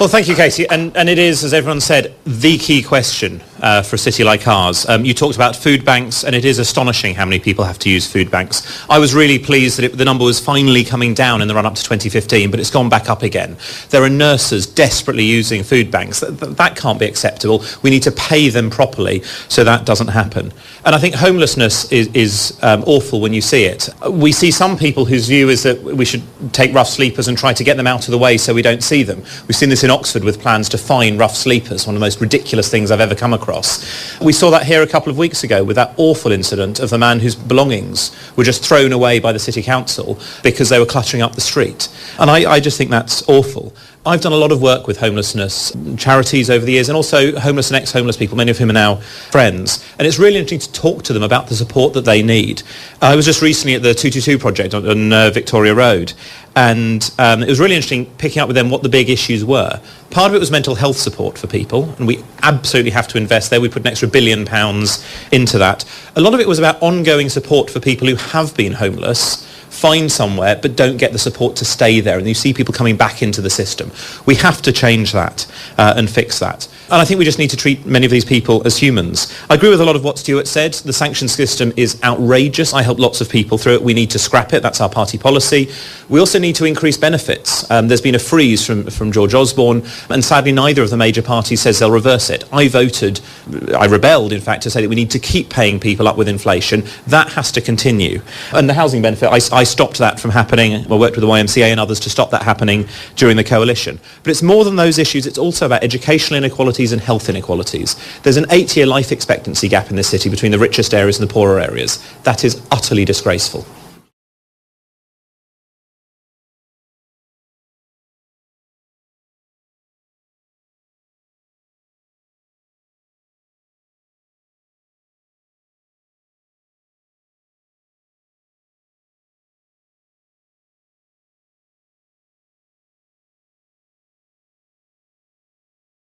Well, thank you, Katie. And it is, as everyone said, the key question for a city like ours. You talked about food banks, and it is astonishing how many people have to use food banks. I was really pleased that the number was finally coming down in the run-up to 2015, but it's gone back up again. There are nurses desperately using food banks. That can't be acceptable. We need to pay them properly so that doesn't happen. And I think homelessness is awful when you see it. We see some people whose view is that we should take rough sleepers and try to get them out of the way so we don't see them. We've seen this in Oxford with plans to fine rough sleepers, one of the most ridiculous things I've ever come across. We saw that here a couple of weeks ago with that awful incident of the man whose belongings were just thrown away by the city council because they were cluttering up the street. And I just think that's awful. I've done a lot of work with homelessness charities over the years, and also homeless and ex-homeless people, many of whom are now friends. And it's really interesting to talk to them about the support that they need. I was just recently at the 222 project on Victoria Road, and it was really interesting picking up with them what the big issues were. Part of it was mental health support for people, and we absolutely have to invest there. We put an extra £1 billion into that. A lot of it was about ongoing support for people who have been homeless, find somewhere but don't get the support to stay there, and you see people coming back into the system. We have to change that and fix that. And I think we just need to treat many of these people as humans. I agree with a lot of what Stuart said. The sanctions system is outrageous. I help lots of people through it. We need to scrap it. That's our party policy. We also need to increase benefits. There's been a freeze from George Osborne, and sadly neither of the major parties says they'll reverse it. I rebelled in fact to say that we need to keep paying people up with inflation. That has to continue. And the housing benefit, I stopped that from happening. I worked with the YMCA and others to stop that happening during the coalition. But it's more than those issues. It's also about educational inequalities and health inequalities. There's an 8-year life expectancy gap in this city between the richest areas and the poorer areas. That is utterly disgraceful.